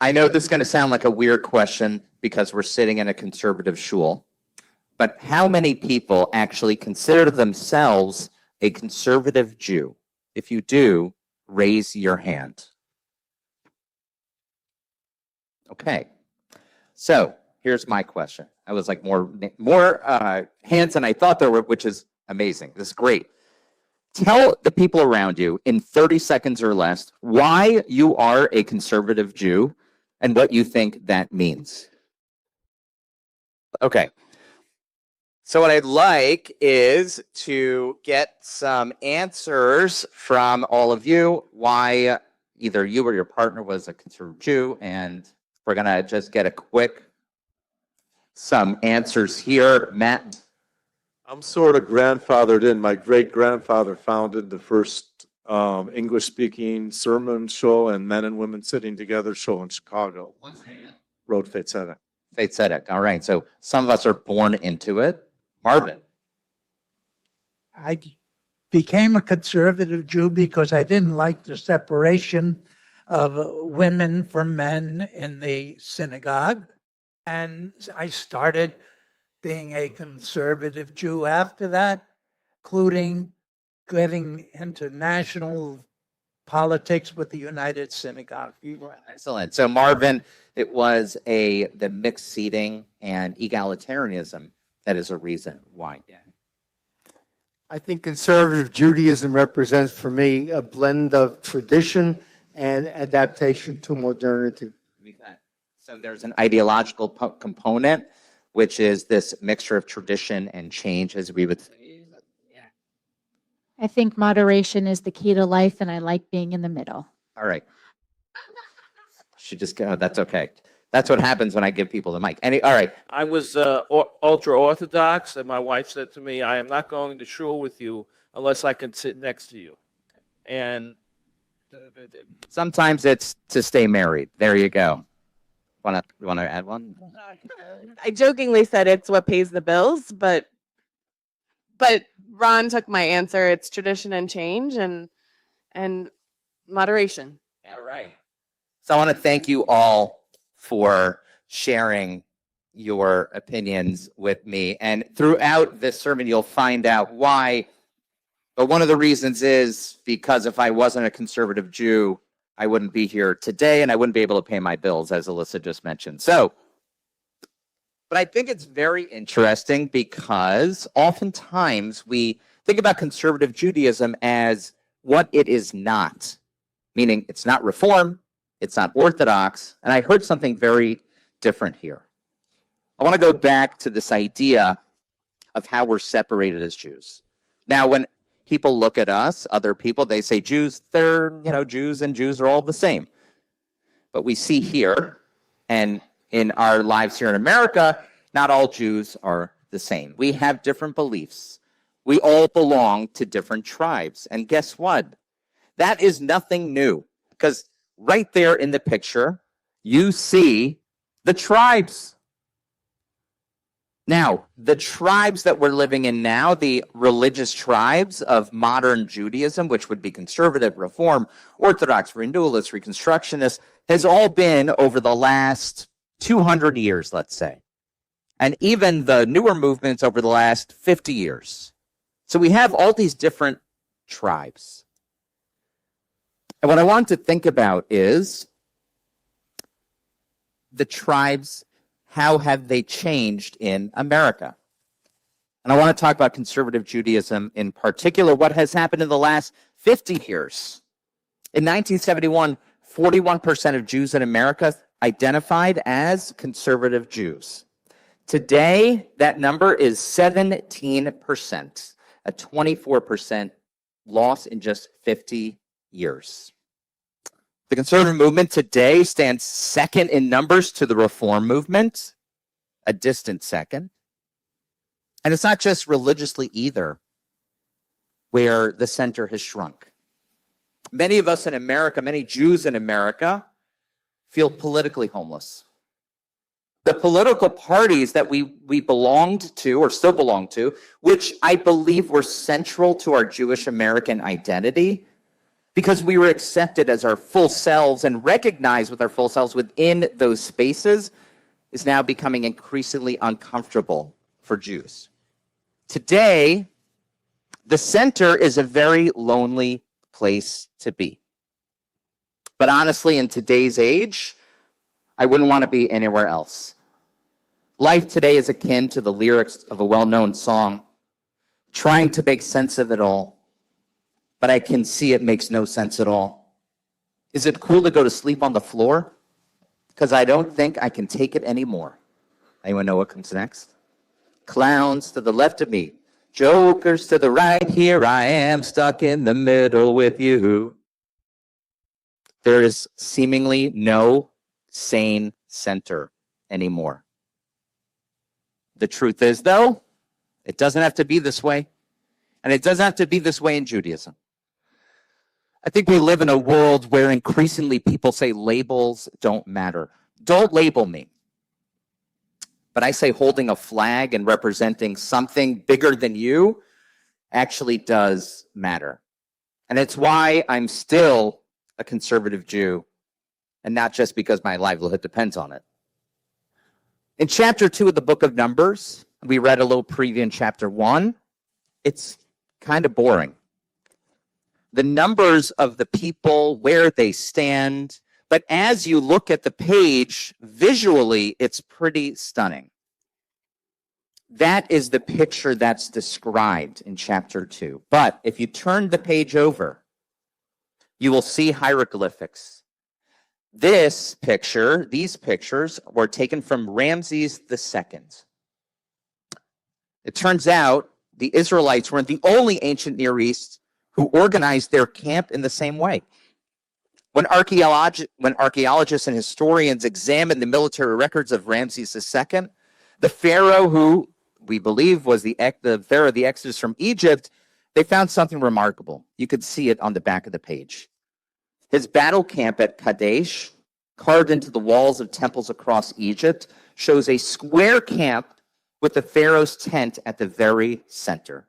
I know this is going to sound like a weird question because we're sitting in a conservative shul, but how many people actually consider themselves a conservative Jew? If you do, raise your hand. Okay. So here's my question. I was like more hands than I thought there were, which is amazing. This is great. Tell the people around you in 30 seconds or less why you are a conservative Jew and what you think that means. Okay. So what I'd like is to get some answers from all of you why either you or your partner was a conservative Jew, and we're going to just get some answers here. Matt? I'm sort of grandfathered in. My great-grandfather founded the first English-speaking sermon show and men and women sitting together show in Chicago. Road Fate Tzedek. Fate Tzedek. All right. So some of us are born into it. Marvin? I became a conservative Jew because I didn't like the separation of women from men in the synagogue. And I started being a conservative Jew after that, including getting into national politics with the United Synagogue. Excellent. So Marvin, it was the mixed seating and egalitarianism that is a reason why. Yeah. I think conservative Judaism represents for me a blend of tradition and adaptation to modernity. So there's an ideological component, which is this mixture of tradition and change, as we would say. I think moderation is the key to life, and I like being in the middle. All right. She just go, that's okay. That's what happens when I give people the mic. All right. I was ultra-Orthodox, and my wife said to me, I am not going to shul with you unless I can sit next to you. And sometimes it's to stay married. There you go. Want to add one? I jokingly said it's what pays the bills, but Ron took my answer. It's tradition and change and moderation. All right. So I want to thank you all for sharing your opinions with me. And throughout this sermon, you'll find out why. But one of the reasons is because if I wasn't a conservative Jew, I wouldn't be here today and I wouldn't be able to pay my bills, as Alyssa just mentioned. But I think it's very interesting because oftentimes we think about conservative Judaism as what it is not, meaning it's not Reform, it's not Orthodox, and I heard something very different here. I want to go back to this idea of how we're separated as Jews. Now, when people look at us, other people, they say Jews, they're, Jews and Jews are all the same. But we see here, and in our lives here in America, not all Jews are the same. We have different beliefs. We all belong to different tribes. And guess what? That is nothing new, because right there in the picture, you see the tribes. Now, the tribes that we're living in now, the religious tribes of modern Judaism, which would be conservative, Reform, Orthodox, Renewalist, Reconstructionist, has all been over the last 200 years, let's say. And even the newer movements over the last 50 years. So we have all these different tribes. And what I want to think about is the tribes, how have they changed in America? And I want to talk about conservative Judaism in particular, what has happened in the last 50 years. In 1971, 41% of Jews in America identified as conservative Jews. Today, that number is 17%, a 24% loss in just 50 years. The conservative movement today stands second in numbers to the Reform movement, a distant second. And it's not just religiously either, where the center has shrunk. Many of us in America, many Jews in America, feel politically homeless. The political parties that we belonged to, or still belong to, which I believe were central to our Jewish American identity, because we were accepted as our full selves and recognized with our full selves within those spaces, is now becoming increasingly uncomfortable for Jews. Today, the center is a very lonely place to be. But honestly, in today's age, I wouldn't want to be anywhere else. Life today is akin to the lyrics of a well-known song, trying to make sense of it all, but I can see it makes no sense at all. Is it cool to go to sleep on the floor? Because I don't think I can take it anymore. Anyone know what comes next? Clowns to the left of me, jokers to the right, here I am stuck in the middle with you. There is seemingly no sane center anymore. The truth is, though, it doesn't have to be this way. And it doesn't have to be this way in Judaism. I think we live in a world where increasingly people say labels don't matter. Don't label me. But I say holding a flag and representing something bigger than you actually does matter. And it's why I'm still a conservative Jew, and not just because my livelihood depends on it. In chapter 2 of the book of Numbers, we read a little preview in chapter 1. It's kind of boring. The numbers of the people, where they stand, but as you look at the page, visually, it's pretty stunning. That is the picture that's described in chapter 2. But if you turn the page over, you will see hieroglyphics. These pictures were taken from Ramses II. It turns out the Israelites weren't the only ancient Near East who organized their camp in the same way. When archaeologists and historians examined the military records of Ramses II, the pharaoh who we believe was the pharaoh of the Exodus from Egypt, they found something remarkable. You could see it on the back of the page. His battle camp at Kadesh, carved into the walls of temples across Egypt, shows a square camp with the pharaoh's tent at the very center.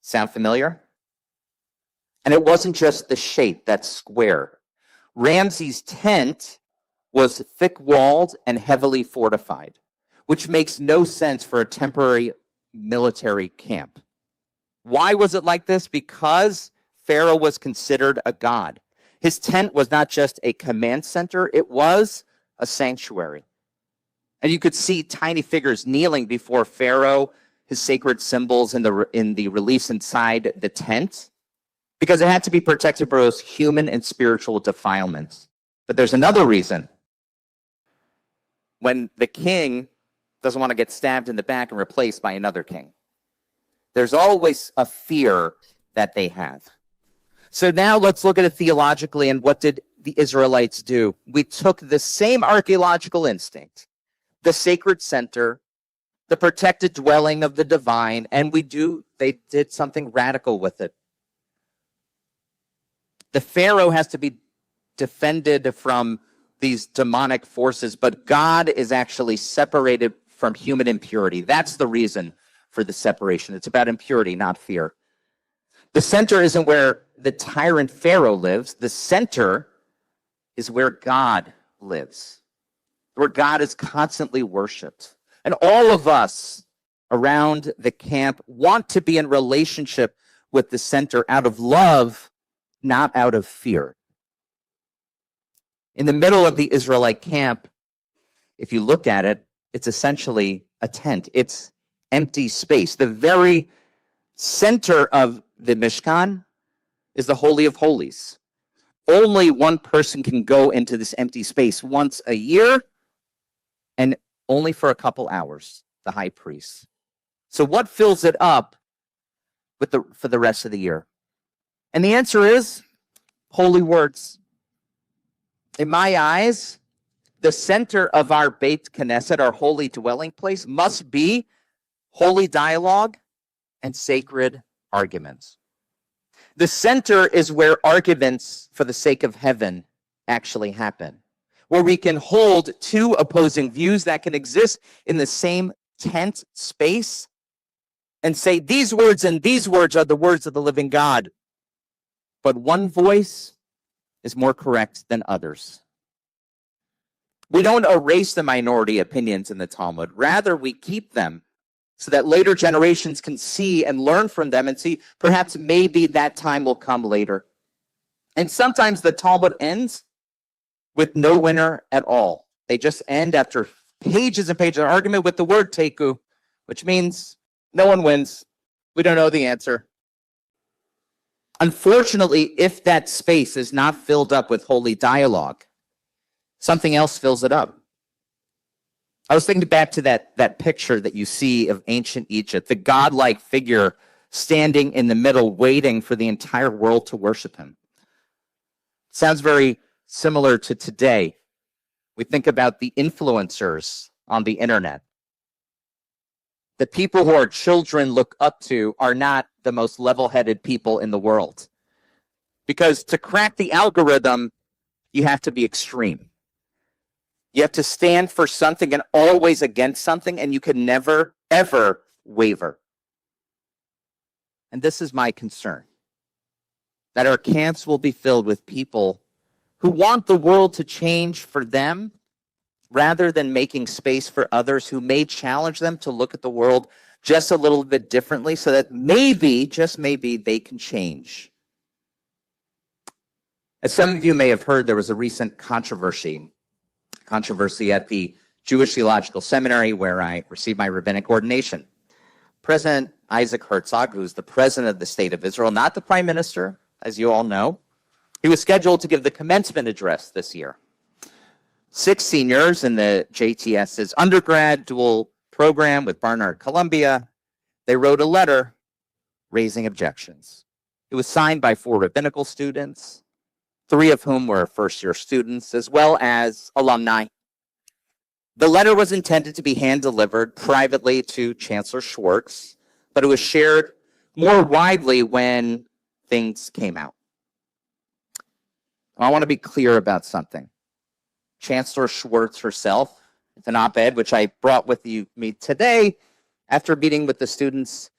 Sound familiar? And it wasn't just the shape, that's square. Ramses' tent was thick-walled and heavily fortified, which makes no sense for a temporary military camp. Why was it like this? Because Pharaoh was considered a god. His tent was not just a command center, it was a sanctuary. And you could see tiny figures kneeling before Pharaoh, his sacred symbols in the reliefs inside the tent, because it had to be protected from both human and spiritual defilements. But there's another reason. When the king doesn't want to get stabbed in the back and replaced by another king, there's always a fear that they have. So now let's look at it theologically, and what did the Israelites do? We took the same archaeological instinct, the sacred center, the protected dwelling of the divine, and they did something radical with it. The Pharaoh has to be defended from these demonic forces, but God is actually separated from human impurity. That's the reason for the separation. It's about impurity, not fear. The center isn't where the tyrant Pharaoh lives. The center is where God lives, where God is constantly worshipped. And all of us around the camp want to be in relationship with the center out of love, not out of fear. In the middle of the Israelite camp, if you look at it, it's essentially a tent. It's empty space. The very center of the Mishkan is the Holy of Holies. Only one person can go into this empty space once a year, and only for a couple hours, the high priest. So what fills it up for the rest of the year? And the answer is holy words. In my eyes, the center of our Beit Knesset, our holy dwelling place, must be holy dialogue and sacred arguments. The center is where arguments for the sake of heaven actually happen, where we can hold two opposing views that can exist in the same tent space and say these words and these words are the words of the living God. but one voice is more correct than others. We don't erase the minority opinions in the Talmud. Rather, we keep them so that later generations can see and learn from them and see perhaps maybe that time will come later. And sometimes the Talmud ends with no winner at all. They just end after pages and pages of argument with the word teku, which means no one wins. We don't know the answer. Unfortunately, if that space is not filled up with holy dialogue, something else fills it up. I was thinking back to that picture that you see of ancient Egypt, the godlike figure standing in the middle, waiting for the entire world to worship him. Sounds very similar to today. We think about the influencers on the internet. The people who our children look up to are not the most level-headed people in the world. Because to crack the algorithm, you have to be extreme. You have to stand for something and always against something, and you can never, ever waver. And this is my concern, that our camps will be filled with people who want the world to change for them rather than making space for others who may challenge them to look at the world just a little bit differently so that maybe, just maybe, they can change. As some of you may have heard, there was a recent controversy at the Jewish Theological Seminary where I received my rabbinic ordination. President Isaac Herzog, who's the president of the state of Israel, not the prime minister, as you all know, he was scheduled to give the commencement address this year. 6 seniors in the JTS's undergrad dual program with Barnard Columbia, they wrote a letter raising objections. It was signed by 4 rabbinical students, 3 of whom were first-year students, as well as alumni. The letter was intended to be hand-delivered privately to Chancellor Schwartz, but it was shared more widely when things came out. I want to be clear about something. Chancellor Schwartz herself, it's an op-ed which I brought with me today after meeting with the students,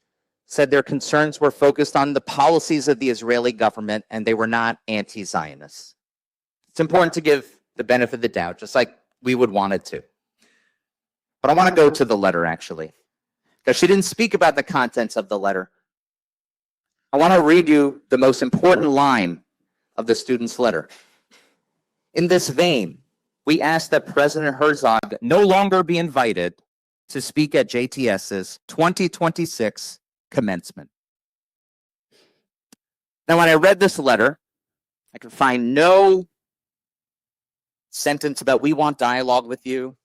said their concerns were focused on the policies of the Israeli government and they were not anti-Zionists. It's important to give the benefit of the doubt, just like we would want it to. But I want to go to the letter, actually, because she didn't speak about the contents of the letter. I want to read you the most important line of the student's letter. In this vein, we ask that President Herzog no longer be invited to speak at JTS's 2026 commencement. Now, when I read this letter, I could find no sentence about we want dialogue with you.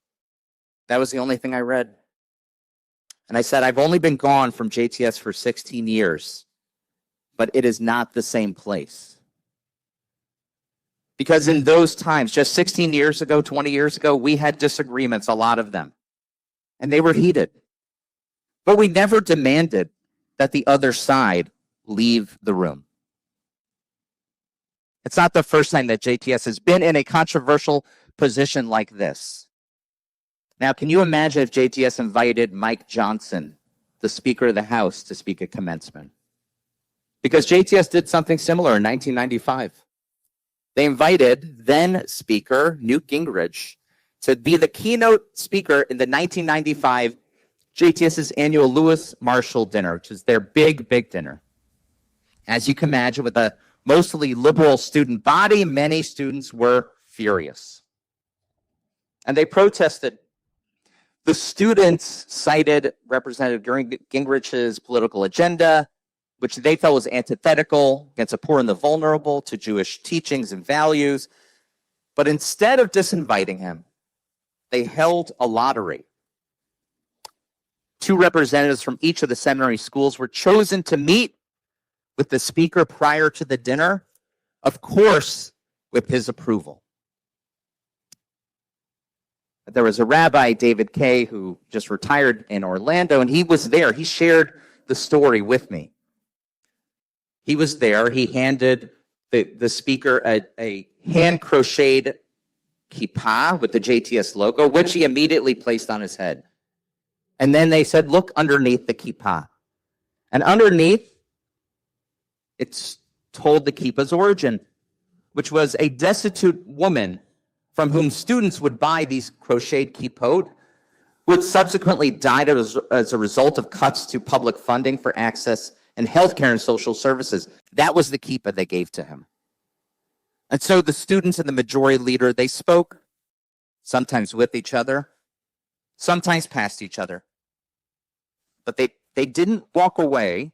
That was the only thing I read. And I said, I've only been gone from JTS for 16 years, but it is not the same place. Because in those times, just 16 years ago, 20 years ago, we had disagreements, a lot of them, and they were heated. But we never demanded that the other side leave the room. It's not the first time that JTS has been in a controversial position like this. Now, can you imagine if JTS invited Mike Johnson, the Speaker of the House, to speak at commencement? Because JTS did something similar in 1995. They invited then Speaker Newt Gingrich to be the keynote speaker in the 1995 JTS's annual Lewis Marshall dinner, which is their big, big dinner. As you can imagine, with a mostly liberal student body, many students were furious. And they protested. The students cited Representative Gingrich's political agenda, which they felt was antithetical against the poor and the vulnerable, to Jewish teachings and values. But instead of disinviting him, they held a lottery. 2 representatives from each of the seminary schools were chosen to meet with the speaker prior to the dinner, of course, with his approval. There was a rabbi, David Kay, who just retired in Orlando, and he was there. He shared the story with me. He was there. He handed the speaker a hand-crocheted kippah with the JTS logo, which he immediately placed on his head. And then they said, look underneath the kippah. And underneath, it's told the kippah's origin, which was a destitute woman from whom students would buy these crocheted kippot, who had subsequently died as a result of cuts to public funding for access and healthcare and social services. That was the kippah they gave to him. And so the students and the majority leader, they spoke, sometimes with each other, sometimes past each other. But they didn't walk away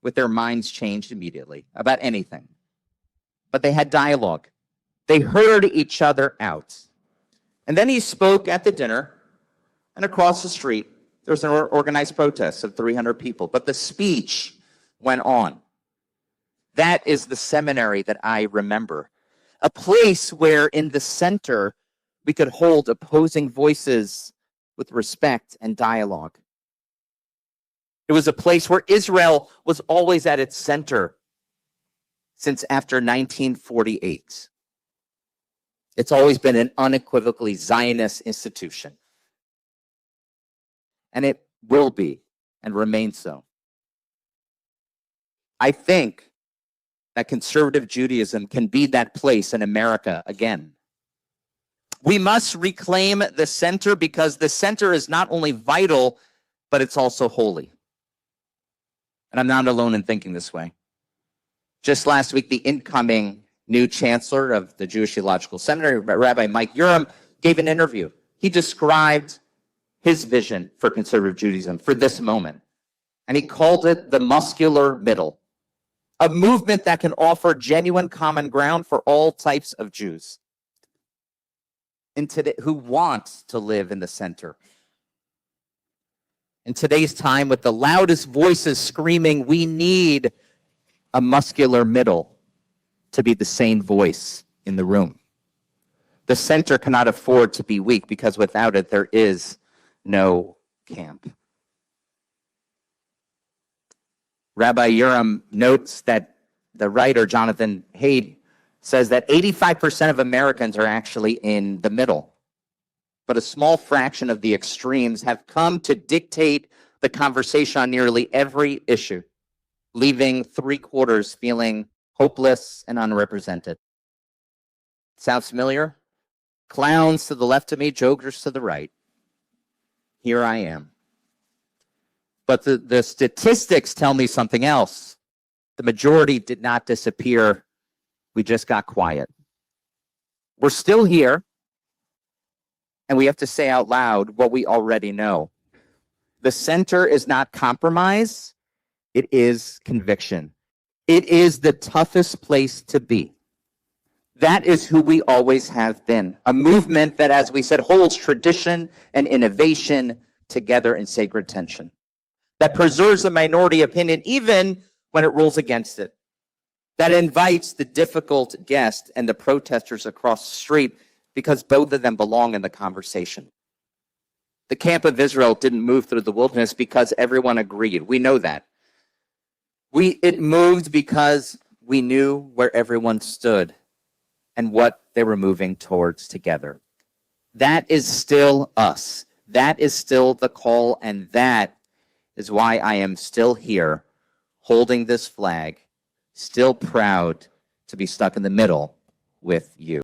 with their minds changed immediately about anything. But they had dialogue. They heard each other out. And then he spoke at the dinner, and across the street, there was an organized protest of 300 people. But the speech went on. That is the seminary that I remember. A place where in the center, we could hold opposing voices with respect and dialogue. It was a place where Israel was always at its center since after 1948. It's always been an unequivocally Zionist institution. And it will be and remain so. I think that conservative Judaism can be that place in America again. We must reclaim the center because the center is not only vital, but it's also holy. And I'm not alone in thinking this way. Just last week, the incoming new chancellor of the Jewish Theological Seminary, Rabbi Mike Urim, gave an interview. He described his vision for conservative Judaism for this moment. And he called it the muscular middle, a movement that can offer genuine common ground for all types of Jews who want to live in the center. In today's time, with the loudest voices screaming, we need a muscular middle to be the sane voice in the room. The center cannot afford to be weak because without it, there is no camp. Rabbi Urim notes that the writer, Jonathan Haidt, says that 85% of Americans are actually in the middle. But a small fraction of the extremes have come to dictate the conversation on nearly every issue, leaving 3/4 feeling hopeless and unrepresented. Sounds familiar? Clowns to the left of me, jokers to the right. Here I am. But the statistics tell me something else. The majority did not disappear. We just got quiet. We're still here, and we have to say out loud what we already know. The center is not compromise. It is conviction. It is the toughest place to be. That is who we always have been. A movement that, as we said, holds tradition and innovation together in sacred tension. That preserves the minority opinion even when it rules against it. That invites the difficult guest and the protesters across the street because both of them belong in the conversation. The camp of Israel didn't move through the wilderness because everyone agreed. We know that. It moved because we knew where everyone stood and what they were moving towards together. That is still us. That is still the call, and that is why I am still here, holding this flag, still proud to be stuck in the middle with you.